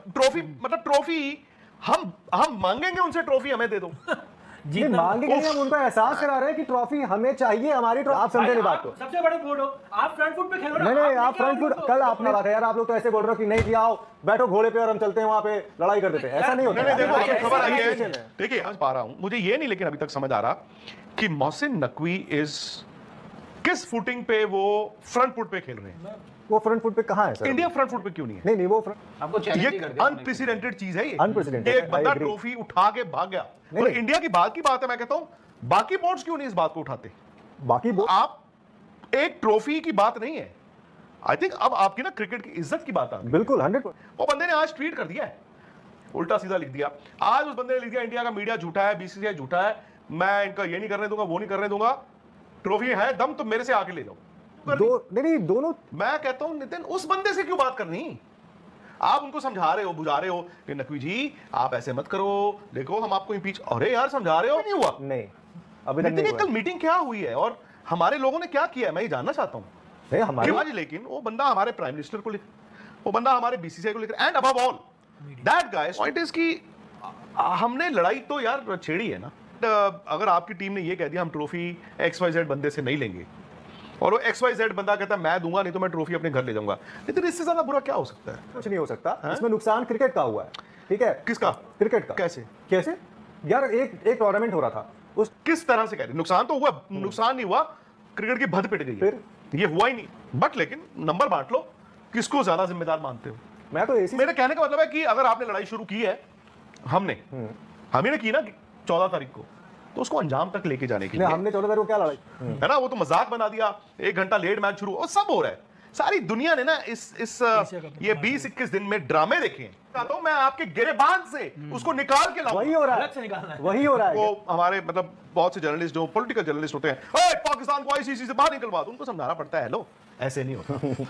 Trophy मतलब trophy हम मांगेंगे उनसे, ट्रॉफी हमें दे दो। जी मांगेंगे नहीं, हम उनको एहसास करा रहे हैं कि ट्रॉफी हमें चाहिए, हमारी ट्रॉफी। आप समझे नहीं बात को। सबसे बड़े बोर्ड हो आप, फ्रंट फुट पे खेलो ना। नहीं आप फ्रंट फुट, कल आपने बात है यार, आप लोग तो ऐसे बोल रहे हो कि नहीं कि आओ बैठो घोड़े पे और हम चलते हैं वहां पे लड़ाई कर देते हैं, ऐसा नहीं होता। नहीं देखो खबर आई है, देखिए समझ पा रहा हूं, मुझे ये नहीं लेकिन अभी तक समझ आ रहा कि मोहसिन नकवी इज किस फुटिंग पे वो फ्रंट फुट पे खेल रहे हैं। वो फ्रंट फुट पे कहां है सर? इंडिया फ्रंट फुट पे क्यों नहीं है? नहीं वो फ्रंट आपको ये अनप्रेसिडेंटेड चीज है, ये अनप्रेसिडेंटेड। एक बंदा ट्रॉफी उठा के भाग गया। और इंडिया की बात है, मैं कहता हूं बाकी बोर्ड्स क्यों नहीं इस बात को उठाते? बाकी आप एक ट्रॉफी की बात नहीं है, आई थिंक अब आपकी ना क्रिकेट की इज्जत की बात आ गई। बिल्कुल 100%। वो बंदे ने आज ट्वीट कर दिया है, उल्टा सीधा लिख दिया। आज उस बंदे ने लिख दिया इंडिया का मीडिया झूठा है, बीसीसीआई झूठा है, मैं इनका ये नहीं करने दूंगा, वो नहीं करने दूंगा, ट्रॉफी है दम तो मेरे से आके ले जाओ। नहीं दोनों। मैं कहता हूं नितिन उस बंदे से क्यों बात करनी? आप उनको समझा रहे हो, बुझा रहे हो कि नकवी जी आप ऐसे मत करो, देखो हम आपको इम्पीच, अरे यार समझा रहे हो, नहीं हुआ। नहीं अभी तक नहीं। कल मीटिंग क्या हुई है और हमारे लोगों ने क्या किया है, मैं ये जानना चाहता हूं। नहीं हमारे, लेकिन वो बंदा हमारे प्राइम मिनिस्टर को लिख, वो बंदा हमारे बीसीसीआई को लिख, and above all that guys point is कि हमने लड़ाई तो यार छेड़ी है ना। अगर आपकी टीम ने ये कह दिया हम ट्रॉफी XYZ बंदे से नहीं लेंगे, और वो XYZ बंदा कहता है मैं दूंगा नहीं तो मैं ट्रॉफी अपने घर ले जाऊंगा, लेकिन इससे ज्यादा बुरा क्या हो सकता है? कुछ नहीं हो सकता। इसमें नुकसान क्रिकेट का हुआ है, ठीक है? किसका? क्रिकेट का। कैसे यार, एक टूर्नामेंट हो रहा था, उस किस तरह से कह रहे? नुकसान तो हुआ, नुकसान नहीं हुआ, क्रिकेट की भद पिट गई, फिर ये हुआ ही नहीं। बट लेकिन नंबर बांट लो, किसको ज्यादा जिम्मेदार मानते हो? मैं तो ऐसी, मेरे कहने का मतलब है कि अगर आपने लड़ाई शुरू की है, हमने की ना 14 तारीख को, तो उसको अंजाम तक लेके जाने के लिए हमने 14 तारीख को क्या लड़ाई है ना, वो तो मजाक बना दिया, 1 घंटा लेट मैच शुरू, और सब हो रहा है। सारी दुनिया ने ना इस ये 20-21 दिन में ड्रामे देखे हैं। कहता हूं मैं आपके गिरेबान से उसको निकाल के लाऊं। वही हो रहा है, वही हो रहा है। वो हमारे मतलब बहुत से जर्नलिस्ट जो पॉलिटिकल जर्नलिस्ट होते हैं, पाकिस्तान को आईसीसी से बाहर निकलवा दो, उनको समझाना पड़ता है लो ऐसे नहीं होता।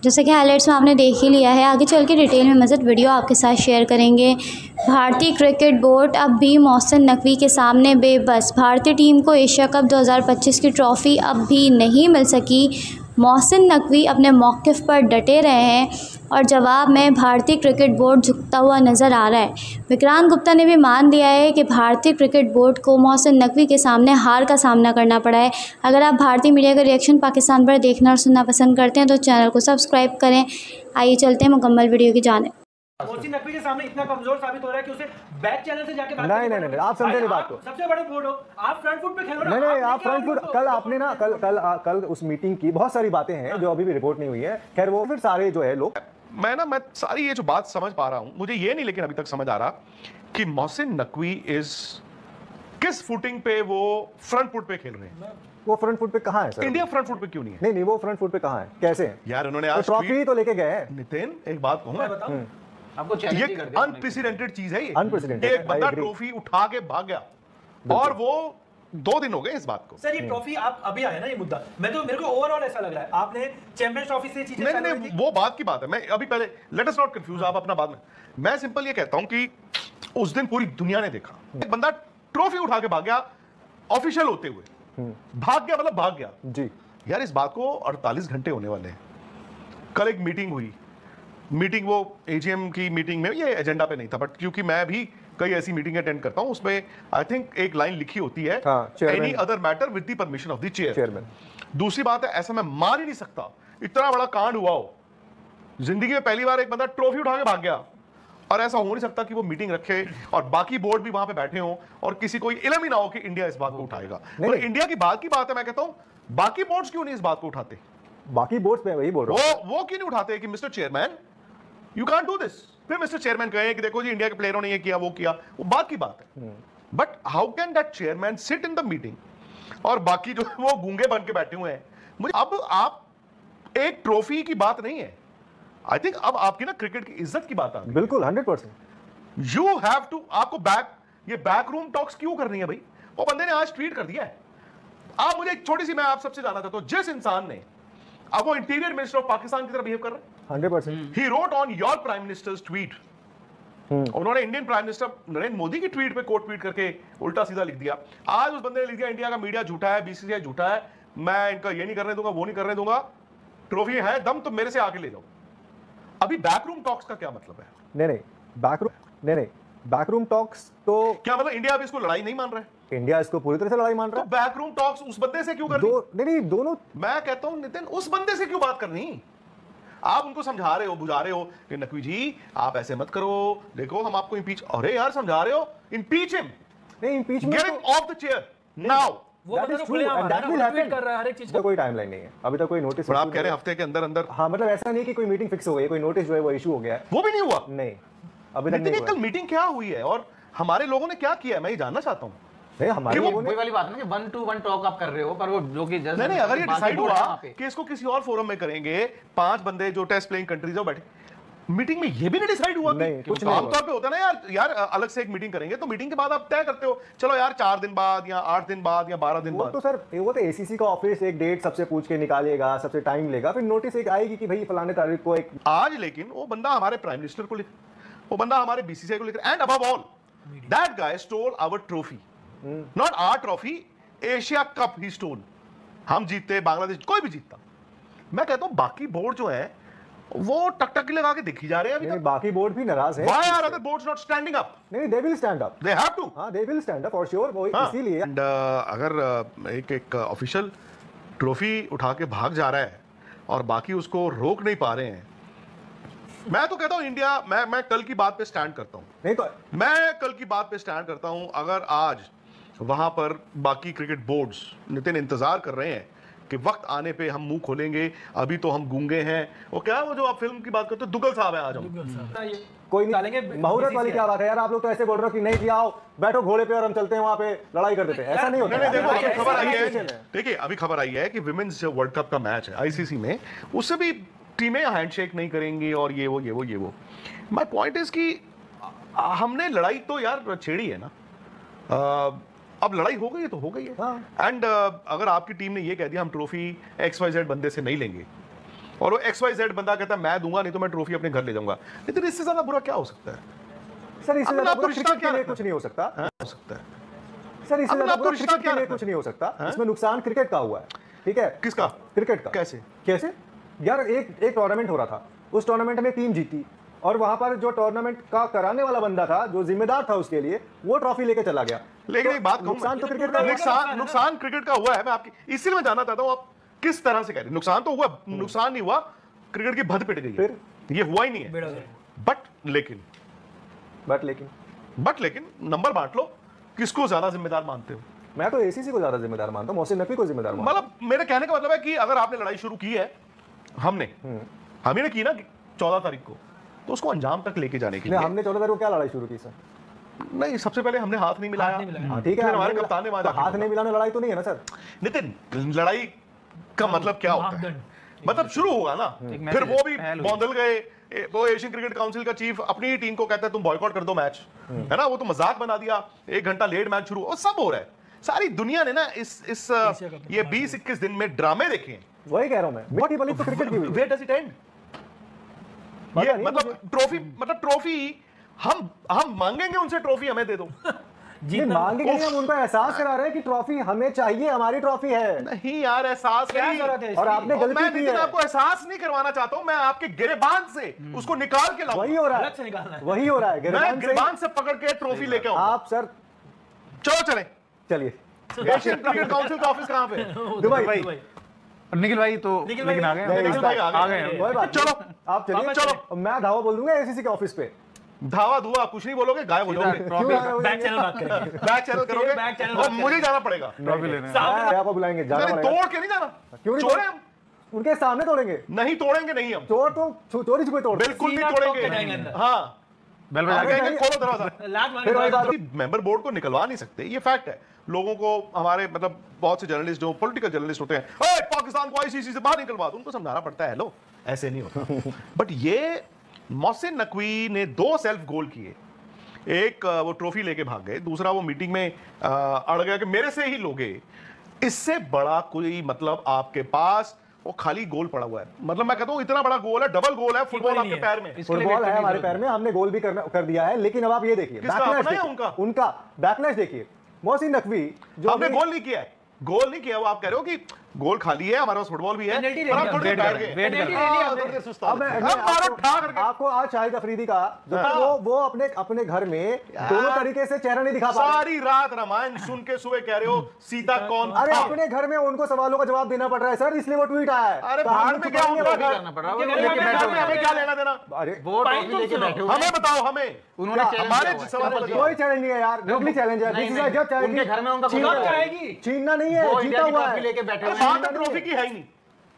जैसे कि हाइलाइट्स में आपने देख ही लिया है, आगे चल के डिटेल में मज़ीद वीडियो आपके साथ शेयर करेंगे। भारतीय क्रिकेट बोर्ड अब भी मोहसिन नकवी के सामने बेबस। भारतीय टीम को एशिया कप 2025 की ट्रॉफ़ी अब भी नहीं मिल सकी। मोहसिन नकवी अपने मौक़िफ़ पर डटे रहे हैं और जवाब में भारतीय क्रिकेट बोर्ड झुकता हुआ नज़र आ रहा है। विक्रांत गुप्ता ने भी मान लिया है कि भारतीय क्रिकेट बोर्ड को मोहसिन नकवी के सामने हार का सामना करना पड़ा है। अगर आप भारतीय मीडिया का रिएक्शन पाकिस्तान पर देखना और सुनना पसंद करते हैं तो चैनल को सब्सक्राइब करें। आइए चलते हैं मुकम्मल वीडियो की जानिब। मोहसिन नकवी के सामने इतना कमजोर साबित हो रहा है कि उसे बैक चैनल से जाके नहीं आप समझे नहीं बात को। सबसे बड़े बोर्ड हो आप, फ्रंट फुट पे खेलो ना। नहीं आप फ्रंट फुट, कल आपने ना कल उस मीटिंग की बहुत सारी बातें हैं जो अभी भी रिपोर्ट नहीं हुई है। खैर वो फिर सारे जो है लोग, मैं सारी ये जो बात समझ पा रहा हूं, मुझे ये नहीं लेकिन अभी तक समझ आ रहा कि मोहसिन नकवी इज किस फुटिंग पे वो फ्रंट फुट पे खेल रहे हैं। वो फ्रंट फुट पे कहां है सर? इंडिया फ्रंट फुट पे क्यों नहीं है? नहीं वो फ्रंट फुट पे कहां है, कैसे है यार? उन्होंने आज ट्रॉफी तो लेके गए हैं। नितिन एक बात कहूं मैं, आपको ये अनप्रेसिडेंटेड चीज है, ये अनप्रेसिडेंटेड। एक बंदा ट्रॉफी उठा के भाग गया, और वो 2 दिन हो गए इस बात को। सर ये ट्रॉफी आप अभी आया ना ये मुद्दा, मेरे को ओवरऑल ऐसा लग रहा है आपने चैंपियंस ट्रॉफी से चीजें नहीं वो बात की बात है। मैं अभी पहले लेट अस नॉट कंफ्यूज, आप अपना बाद में। मैं सिंपल ये कहता हूं कि उस दिन पूरी दुनिया ने देखा, एक बंदा ट्रॉफी उठा के भाग गया, ऑफिशियल होते हुए भाग गया, मतलब भाग गया जी। यार इस बात को 48 घंटे होने वाले हैं। कल एक मीटिंग हुई, मीटिंग वो एजीएम की मीटिंग में, ये एजेंडा पे नहीं था, बट क्योंकि मैं भी कई ऐसी मीटिंग अटेंड करता हूं, उसमें आई थिंक एक लाइन लिखी होती है, any other matter with the permission of the chairman. दूसरी बात है, ऐसा मैं मान ही नहीं सकता इतना बड़ा कांड हुआ हो, जिंदगी में पहली बार एक बंदा ट्रॉफी उठा के भाग गया, और ऐसा हो नहीं सकता कि वो मीटिंग रखे और बाकी बोर्ड भी वहां पे बैठे हों और किसी को इल्म ही ना हो कि इंडिया इस बात को उठाएगा। और इंडिया की बात है, मैं कहता हूं बाकी बोर्ड्स क्यों नहीं इस बात को उठाते? बाकी बोर्ड्स पे वही बोल रहा हूं, वो क्यों नहीं उठाते कि mister chairman you can't do this? फिर मिस्टर चेयरमैन कहे कि देखो जी इंडिया के प्लेयरों ने ये किया वो किया, वो बात की बात है। But how can that chairman sit in the meeting और बाकी जो वो गूंगे बन के बैठे हुए हैं? मुझे अब आप एक ट्रॉफी की बात नहीं है, आई थिंक अब आपकी ना क्रिकेट की इज्जत की बात आ गई। बिल्कुल 100%। यू हैव टू, आपको ये बैक रूम टॉक्स क्यों करनी है भाई? वो बंदे ने आज ट्वीट कर दिया है। आप मुझे एक छोटी सी, मैं आप सबसे जानना चाहता हूं, जिस इंसान ने, अब वो इंटीरियर मिनिस्टर ऑफ पाकिस्तान की तरह बिहेव कर रहा है, 100%। He wrote on your prime minister's tweet. उन्होंने Indian prime minister Narendra Modi की ट्वीट पे कोट ट्वीट करके उल्टा सीधा लिख दिया। आज उस बंदे ने लिख दिया इंडिया का मीडिया झूठा है, बीसीसीआई झूठा है, मैं इनका ये नहीं करने दूंगा, वो नहीं करने दूंगा, ट्रॉफी है दम तो मेरे से आके ले जाओ। अभी बैकरूम टॉक्स का क्या मतलब है? नहीं, बैकरूम टॉक्स तो क्या मतलब इंडिया अभी इसको लड़ाई नहीं मान रहा है? इंडिया इसको पूरी तरह से लड़ाई मान रहा तो बैकरूम टॉक्स उस बंदे से क्यों है। करनी? नहीं, दोनों मैं कहता हूं नितिन, उस बंदे से क्यों बात करनी? आप उनको समझा रहे हो, बुझा रहे हो कि नकवी जी आप ऐसे मत करो, देखो हम आपको इंपीच, अरे यार समझा रहे हो, इंपीच हिम, नहीं, impeachment get him of the chair now. वो That बंदा is तो true, खुलेआम and है that ना, will वो happen. ट्वीट कर रहा है हर एक चीज का। कोई टाइमलाइन नहीं है, अभी तक कोई नोटिस। पर आप कह रहे हैं हफ्ते के अंदर अंदर। हाँ, मतलब ऐसा नहीं कि कोई मीटिंग फिक्स हो गई, कोई नोटिस जो है वो इशू हो गया है, वो भी नहीं हुआ। नहीं, अभी तक नितिन नहीं ये हुआ। कल मीटिंग क्या हुई है और हमारे लोगों ने क्या किया है, मैं ये जानना चाहता हूं। नहीं, हमारे कि वो लोगों ने वही वाली बात है ना कि 1-to-1 टॉक आप कर रहे हो, पर वो जो कि जस्ट नहीं, अगर ये डिसाइड बोर्ड है हुआ वहाँ पे। कि इसको किसी और फोरम में करेंगे, 5 बंदे जो टेस्ट प्लेइंग कंट्रीज हो बैठे, मीटिंग में ये भी नहीं डिसाइड हुआ नहीं, कि कुछ नहीं आमतौर पे होता है ना यार अलग से एक मीटिंग करेंगे तो मीटिंग के बाद आप तय करते हो, चलो यार 4 दिन बाद या 8 दिन बाद या 12 दिन वो बाद। तो सर, वो तो एसीसी का ऑफिस एक डेट सबसे पूछ के निकालेगा, सबसे टाइम लेगा, फिर नोटिस एक आएगी कि भाई फलाने तारीख को एक। आज लेकिन वो बंदा हमारे प्राइम मिनिस्टर को लिख, वो बंदा हमारे बीसीसीआई को लिख, and above all that guy stole our trophy, not our trophy, Asia cup he stole. हम जीतते, बांग्लादेश कोई भी जीतता। मैं कहता हूं बाकी बोर्ड जो है वो टकटकी लगा के देखी जा रहे हैं अभी नहीं, तक। बाकी बोर्ड भी नाराज है। Why are other boards not standing up? नहीं, they will stand up, They have to. हाँ, they will stand up for sure, वो इसीलिए। And, अगर एक ऑफिशियल ट्रॉफी उठा के भाग जा रहा है और बाकी उसको रोक नहीं पा रहे हैं, मैं तो कहता हूं इंडिया, मैं कल की बात पे स्टैंड करता हूं, नहीं तो मैं कल की बात पे स्टैंड करता हूं। अगर आज वहां पर बाकी क्रिकेट बोर्ड्स नितिन इंतजार कर रहे हैं कि वक्त आने पे हम मुंह खोलेंगे, अभी तो हम गूंगे हैं, वो क्या है वो जो आप फिल्म की बात करते हो, दुग्गल साहब है आज हम। कोई डालेंगे नहीं, मुहूर्त वाली क्या बात है यार, आप लोग तो ऐसे बोल रहे हो कि नहीं कि आओ बैठो घोड़े पे और हम चलते हैं वहां पे लड़ाई कर देते हैं, ऐसा नहीं होता। नहीं, देखो ऐसा अभी खबर आई है, सिचुएशन है। देखिए अभी खबर आई है कि विमेन्स वर्ल्ड कप का मैच है आईसीसी में, उससे भी टीमें हैंडशेक नहीं करेंगी और ये वो। माय पॉइंट इज कि हमने लड़ाई तो यार छेड़ी है ना, अब लड़ाई हो गई है तो हो गई है। हाँ। एंड अगर आपकी टीम ने ये कह दिया हम ट्रॉफी XYZ बंदे से नहीं लेंगे और वो XYZ बंदा कहता है मैं दूंगा नहीं तो मैं ट्रॉफी अपने घर ले जाऊंगा, लेकिन इससे ज्यादा बुरा क्या हो सकता है? सर, इससे अपना ज्यादा आपको बुरा रिश्ता क्रिकेट क्या के लिए रखना? कुछ नहीं हो सकता। हो सकता है सर, इससे अपना ज्यादा आपको बुरा रिश्ता क्रिकेट क्या के लिए रखना? कुछ नहीं हो सकता। इसमें नुकसान क्रिकेट का हुआ है, ठीक है? किसका? क्रिकेट का। कैसे? कैसे यार, एक टूर्नामेंट हो रहा था, उस टूर्नामेंट में टीम जीती और वहां पर जो टूर्नामेंट का कराने वाला बंदा था, जो जिम्मेदार था उसके लिए, वो ट्रॉफी लेके चला गया। लेकिन एक बात कहूं, नुकसान तो क्रिकेट का हुआ। नुकसान क्रिकेट का हुआ है। मैं आपकी इसलिए मैं जानना चाहता हूं आप किस तरह से कह रहे हैं। नुकसान तो हुआ, नुकसान नहीं हुआ, क्रिकेट की भद पिट गई है, फिर? ये हुआ ही नहीं है। बट लेकिन नंबर बांट लो, किसको ज्यादा जिम्मेदार मानते हो? मैं तो एसीसी को ज्यादा जिम्मेदार मानता हूं, मोहसिन नकवी को जिम्मेदार मानता मतलब मेरे कहने का मतलब है कि अगर आपने लड़ाई शुरू की है, हमने की ना 14 तारीख को, तो उसको अंजाम तक लेके जाने के हूं। लिए हमने 14 तारीख को क्या लड़ाई शुरू की सर? नहीं, सबसे पहले हमने हाथ नहीं मिलाया। हाँ, ठीक है, फिर हमारे हमने कप्तान ने मिला- वहां तो हाथ नहीं मिलाने लड़ाई तो नहीं है ना सर? नितिन, लड़ाई का मतलब क्या होता है? मतलब शुरू होगा ना, फिर वो भी बौंदल गए, वो एशियन क्रिकेट काउंसिल का चीफ अपनी ही टीम को कहता है तुम बॉयकॉट कर दो मैच, है ना, वो तो मजाक बना दिया, 1 घंटा लेट मैच शुरू, और सब हो रहा है। सारी दुनिया ने ना इस ये 20-21 दिन में ड्रामे देखे हैं। वही कह रहा हूं मैं, मिट्टी पलीत तो क्रिकेट की हुई। Where does it end? पता ये नहीं मतलब ट्रॉफी हम मांगेंगे उनसे, ट्रॉफी हमें दे दो। नहीं, मांगेंगे नहीं, हम उनको एहसास करा रहे हैं कि ट्रॉफी हमें चाहिए, हमारी ट्रॉफी है। नहीं यार, एहसास क्या नहीं। जरूरत है और इसकी? आपने और गलती मैं की नितिन है। आपको एहसास नहीं करवाना चाहता हूं, मैं आपके गिरेबान से उसको निकाल के लाऊंगा। वही हो रहा अलग से है, निकालना है। वही हो रहा है। मैं गिरबान से गिरबान से पकड़ के ट्रॉफी लेके आऊंगा। आप सर चलो चलें। चलिए एशियन क्रिकेट काउंसिल का ऑफिस कहां पे है? दुबई। और निखिल भाई तो निखिल लेकिन भाई- आ गए नहीं, निखिल भाई आ गए। कोई बात चलो, नहीं। आप चलिए, वापस चलो, मैं धावा बोल दूंगा एसीसी के ऑफिस पे। धावा धुआ कुछ नहीं बोलोगे, गायब हो जाओगे। क्यों गायब हो बैक जाएंगे? चैनल बात करेंगे। बैक चैनल करोगे बैक चैनल और बात मुझे जाना पड़ेगा। ट्रॉफी लेने मैं आपको बुलाएंगे, जाना नहीं, पड़ेगा। तोड़ के नहीं जाना। क्यों नहीं चोरे हम उनके सामने तोड़ेंगे। नहीं तोड़ेंगे, नहीं हम चोर तो चोरी छुपे तोड़। बिल्कुल नहीं सीधा ठोक के जाएंगे तोड़ेंगे। अंदर। हाँ, बेल बजा आगे के आएंगे, खोलो दरवाजा। लात मार फिर वही बात- मेंबर बोर्ड को निकलवा नहीं सकते, ये फैक्ट है। लोगों को हमारे मतलब बहुत से जर्नलिस्ट जो पॉलिटिकल जर्नलिस्ट होते हैं, ओए पाकिस्तान को आईसीसी से बाहर निकलवा दो, उनको समझाना पड़ता है, हेलो ऐसे नहीं होता। बट ये मोहसिन नकवी ने 2 सेल्फ गोल किए, एक वो ट्रॉफी लेके भाग गए, दूसरा वो मीटिंग में अड़ गया कि मेरे से ही लोगे। इससे बड़ा कोई मतलब आपके पास वो खाली गोल पड़ा हुआ है। मतलब मैं कहता हूं इतना बड़ा गोल है, डबल गोल है, फुटबॉल आपके पैर में। फुटबॉल है हमारे पैर में, हमने गोल भी कर दिया है। लेकिन अब आप ये देखिए, किसका? बैकलैश अपना या देखिए, उनका? उनका बैकलैश देखिए। मोहसिन नकवी जो हमने अभी- गोल नहीं किया है, गोल नहीं किया। वो आप कह रहे हो कि गोल खाली है, हमारे पास फुटबॉल भी है, पेनल्टी ले पर हम लिया, थोड़ी देर वेट बैठ कर, गए। वेट कर। पेनल्टी ले लिया हाँ, हमने। थोड़ी देर सुस्ता हो अब गए। मैं हम मारो ठा करके। आपको आज शाहिद अफरीदी का जो हाँ। वो अपने घर में दोनों तरीके से चेहरा नहीं दिखा पा रहे। सारी रात रामायण सुन के सुबह कह रहे हो सीता कौन अरे था? अपने घर में उनको सवालों का जवाब देना पड़ रहा है सर, इसलिए वो ट्वीट आया है। अरे कहा, बाहर हम में क्या छुपाएंगे होगा? वो घर। करना पड़ रहा है, वो क्या लेके करना बैठे पड़ हुए रहा है? हैं। हमें क्या लेना देना? अरे वो पाइन ट्रॉफी तो लेके सुनो। बैठे हुए हैं। हमें बताओ, हमें उन्होंने क्या? challenge हमारे किया हुआ है। सवाल Simple बताओ। कोई चैलेंज नहीं है यार, नकली चैलेंज है। नहीं, This is नहीं, a just challenge। उनके घर में उनका छीनना खुद का आएगी। छीनना नहीं है, वो जीता इंडिया की हुआ ट्रॉफी है। लेके बैठे अरे हुए हैं। बात तो ट्रॉफी की है ही नहीं।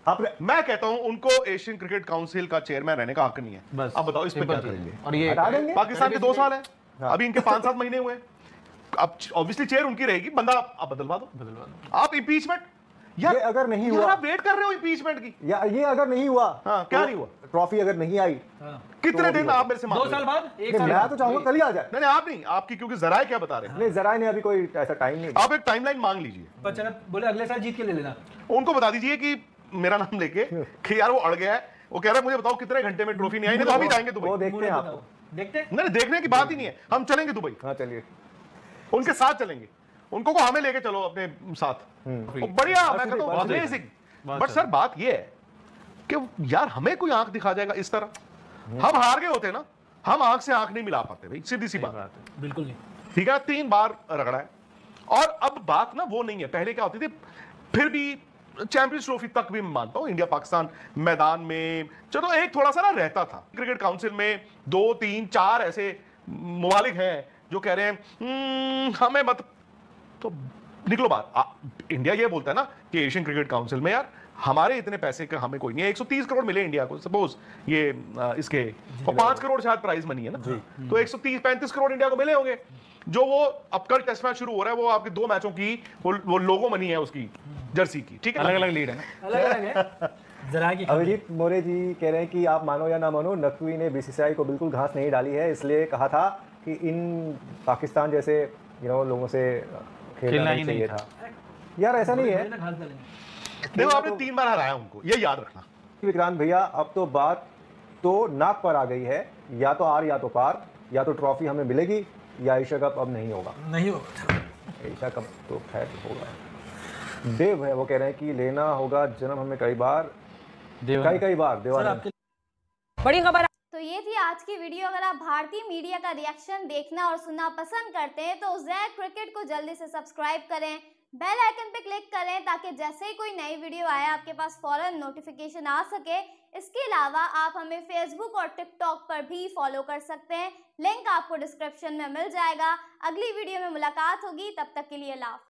आपने मैं कहता हूं उनको एशियन क्रिकेट काउंसिल का चेयरमैन रहने का हक नहीं है। बस अब बताओ इस पे सिंपल क्या चीज। करेंगे? और ये हटा देंगे। पाकिस्तान के 2 साल है, हाँ। अभी इनके 5-7 महीने हुए हैं। अब ऑब्वियसली चेयर उनकी रहेगी, बंदा आप बदलवा दो। आप इंपीचमेंट यार, ये अगर नहीं यार हुआ, आप वेट कर रहे हो इंपीचमेंट की। या ये अगर नहीं हुआ, हाँ, क्या तो नहीं हुआ? ट्रॉफी अगर नहीं आई, कितने दिन आप मेरे से मांग 2 रहे हो? साल बाद, 1 नहीं, साल मैं बाद। तो चाहूंगा कल ही आ जाए। नहीं आप नहीं, आपकी क्योंकि जराए क्या बता रहे हैं। नहीं, जरा ने अभी कोई ऐसा टाइम नहीं। आप एक टाइमलाइन मांग लीजिए, पर चलो बोले अगले साल जीत के ले लेना। उनको बता दीजिए कि मेरा नाम लेके कि यार वो अड़ गया है, वो कह रहा है मुझे बताओ कितने घंटे में ट्रॉफी नहीं आई, नहीं तो हम ही जाएंगे वो दुबई। देखते हैं आपको। देखते हैं। नहीं देखने की बात ही नहीं है, हम चलेंगे दुबई, हाँ चलिए। उनके साथ चलेंगे, उनको को हमें लेके चलो अपने साथ। वो बढ़िया, मैं कहता हूँ अमेजिंग। बट सर बात ये है कि यार हमें कोई आंख दिखा जाएगा इस तरह। हम हार गए होते ना, हम आंख से आंख नहीं मिला पाते भाई, सीधी सी बात। बिल्कुल नहीं। ठीक है, 3 बार रगड़ा है। और अब बात ना वो नहीं है, पहले क्या होती थी, फिर भी चैंपियंस ट्रॉफी तक भी मैं मानता हूं इंडिया पाकिस्तान मैदान में चलो एक थोड़ा सा ना रहता था। क्रिकेट काउंसिल में 2, 3, 4 ऐसे ममालिक हैं जो कह रहे हैं हमें मत, तो निकलो बात। इंडिया ये बोलता है ना कि एशियन क्रिकेट काउंसिल में यार हमारे इतने पैसे का हमें कोई नहीं है। 130 करोड़ मिले इंडिया को, सपोज ये इसके, और 5 करोड़ शायद प्राइज मनी है ना, तो 130-35 करोड़ इंडिया को मिले होंगे। जो वो अब कल टेस्ट मैच शुरू हो रहा है, वो आपके 2 मैचों की वो लोगो मनी है उसकी जर्सी की, ठीक है, अलग अलग लीड है ना। अलग अलग है। जरा की अभिजीत मोरे जी कह रहे हैं कि आप मानो या ना मानो, नकवी ने बीसीसीआई को बिल्कुल घास नहीं डाली है, इसलिए कहा था कि इन पाकिस्तान जैसे लोगों से खेलना नहीं चाहिए था। यार ऐसा नहीं है देखो आपने 3 बार हराया उनको, ये याद रखना। विक्रांत भैया, अब तो बात तो नाक पर आ गई है, या तो आर या तो पार, या तो ट्रॉफी हमें मिलेगी या एशिया कप अब नहीं होगा। नहीं होगा। एशिया कप तो खैर होगा। देव है, वो कह रहे हैं कि लेना होगा जन्म हमें कई बार, कई बार देवानंद। बड़ी खबर। तो ये थी आज की वीडियो। अगर आप भारतीय मीडिया का रिएक्शन देखना और सुनना पसंद करते हैं तो ज़ैक क्रिकेट को जल्दी से सब्सक्राइब करें, बेल आइकन पे क्लिक करें ताकि जैसे ही कोई नई वीडियो आए आपके पास फौरन नोटिफिकेशन आ सके। इसके अलावा आप हमें फेसबुक और टिकटॉक पर भी फॉलो कर सकते हैं, लिंक आपको डिस्क्रिप्शन में मिल जाएगा। अगली वीडियो में मुलाकात होगी, तब तक के लिए लाभ।